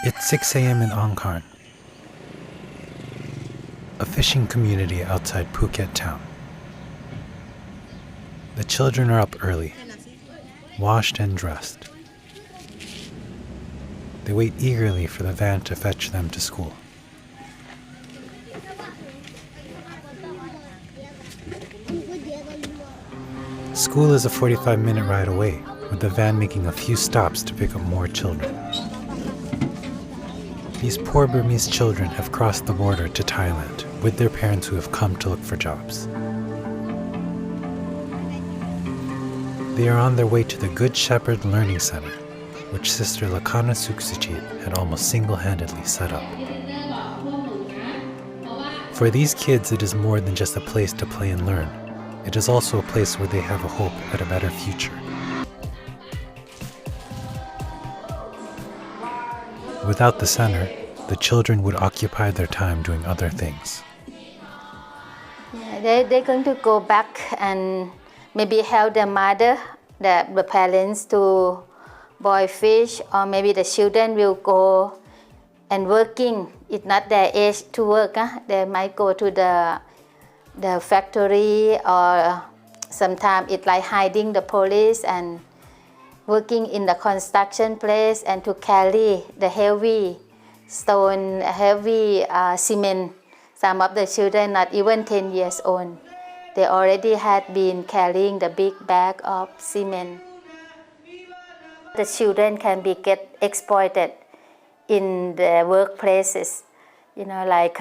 It's 6 a.m. in Angkarn, a fishing community outside Phuket town. The children are up early, washed and dressed. They wait eagerly for the van to fetch them to school. School is a 45-minute ride away, with the van making a few stops to pick up more children. These poor Burmese children have crossed the border to Thailand with their parents who have come to look for jobs. They are on their way to the Good Shepherd Learning Center, which Sister Lakana Suksichit had almost single-handedly set up. For these kids, it is more than just a place to play and learn. It is also a place where they have a hope at a better future. Without the center, the children would occupy their time doing other things. Yeah, they're going to go back and maybe help their mother, the parents to boil fish, or maybe the children will go and working. It's not their age to work. They might go to the factory, or sometimes it's like hiding the police and working in the construction place and to carry the heavy stone, heavy cement. Some of the children not even 10 years old. They already had been carrying the big bag of cement. The children can get exploited in the workplaces. You know, like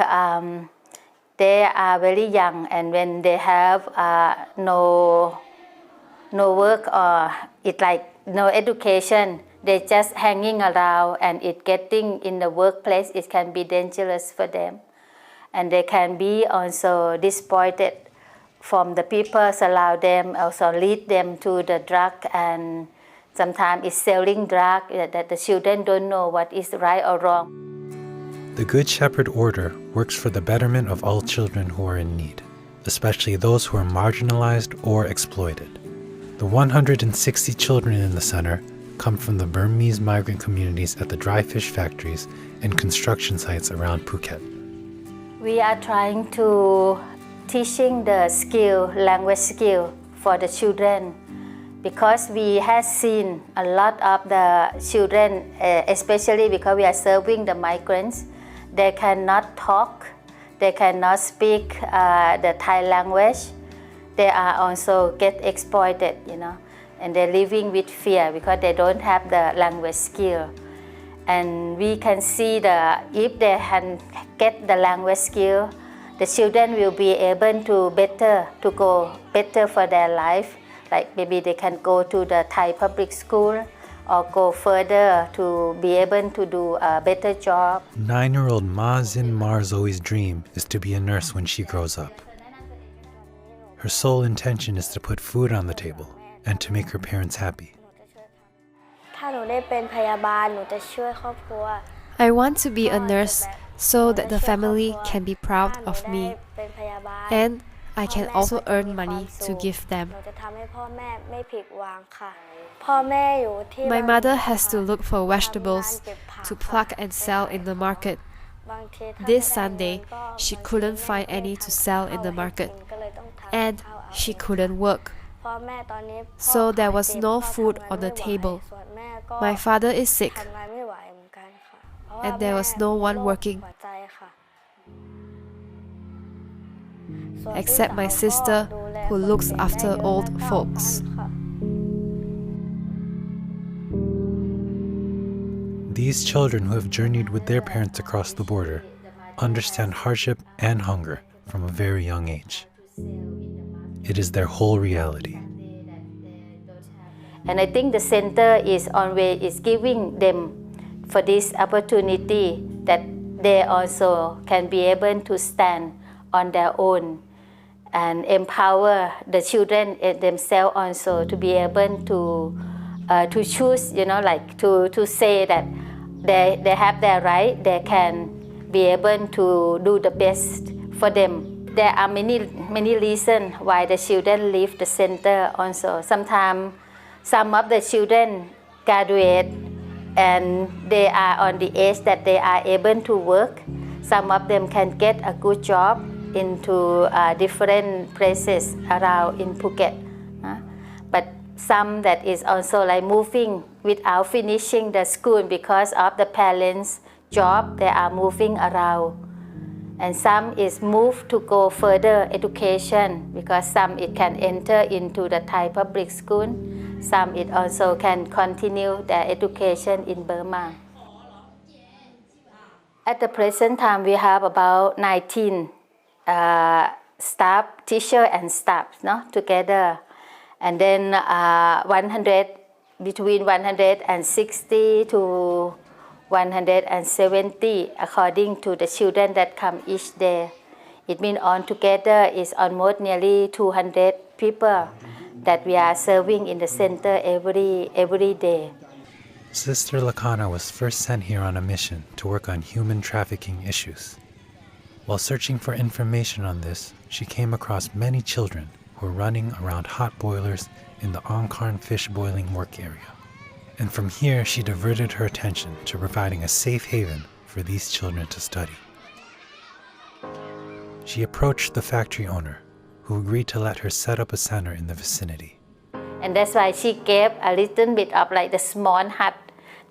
they are very young, and when they have no work, or it's like no education, they're just hanging around, and it getting in the workplace, it can be dangerous for them. And they can be also disappointed from the people surround them, also lead them to the drug, and sometimes it's selling drug that the children don't know what is right or wrong. The Good Shepherd Order works for the betterment of all children who are in need, especially those who are marginalized or exploited. The 160 children in the center come from the Burmese migrant communities at the dry fish factories and construction sites around Phuket. We are trying to teaching the language skill for the children, because we have seen a lot of the children, especially because we are serving the migrants, they cannot talk, they cannot speak the Thai language. They are also get exploited, and they're living with fear because they don't have the language skill. And we can see if they can get the language skill, the children will be able to go better for their life. Like maybe they can go to the Thai public school or go further to be able to do a better job. 9-year-old Ma Zin Marzoe's dream is to be a nurse when she grows up. Her sole intention is to put food on the table and to make her parents happy. I want to be a nurse so that the family can be proud of me, and I can also earn money to give them. My mother has to look for vegetables to pluck and sell in the market. This Sunday, she couldn't find any to sell in the market, and she couldn't work. So there was no food on the table. My father is sick, and there was no one working except my sister, who looks after old folks. These children who have journeyed with their parents across the border understand hardship and hunger from a very young age. It is their whole reality. And I think the center is always giving them for this opportunity that they also can be able to stand on their own and empower the children themselves also to be able to choose, like to say that they have their right, they can be able to do the best for them. There are many reasons why the children leave the center also. Sometimes some of the children graduate and they are on the age that they are able to work. Some of them can get a good job into different places around in Phuket. But some that is also like moving without finishing the school because of the parents' job, they are moving around. And some is moved to go further education because some it can enter into the Thai public school. Some it also can continue their education in Burma. At the present time, we have about 19 staff, teacher and staff, together. And then between 160 to 170 according to the children that come each day. It means altogether is almost nearly 200 people that we are serving in the center every day. Sister Lakana was first sent here on a mission to work on human trafficking issues. While searching for information on this, she came across many children who were running around hot boilers in the Ongkarn fish boiling work area. And from here, she diverted her attention to providing a safe haven for these children to study. She approached the factory owner, who agreed to let her set up a center in the vicinity. And that's why she gave a little bit of like the small hut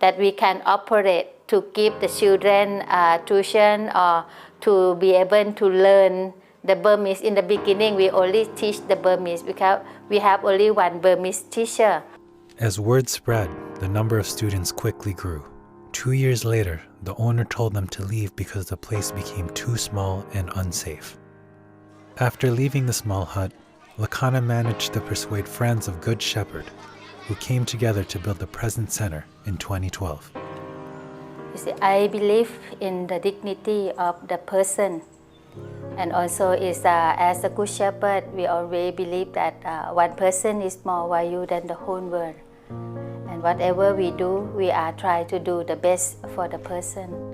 that we can operate to give the children tuition or to be able to learn the Burmese. In the beginning, we only teach the Burmese because we have only one Burmese teacher. As word spread, the number of students quickly grew. 2 years later, the owner told them to leave because the place became too small and unsafe. After leaving the small hut, Lakana managed to persuade friends of Good Shepherd, who came together to build the present center in 2012. You see, I believe in the dignity of the person. And also is as a Good Shepherd, we always believe that one person is more valuable than the whole world. And whatever we do, we are trying to do the best for the person.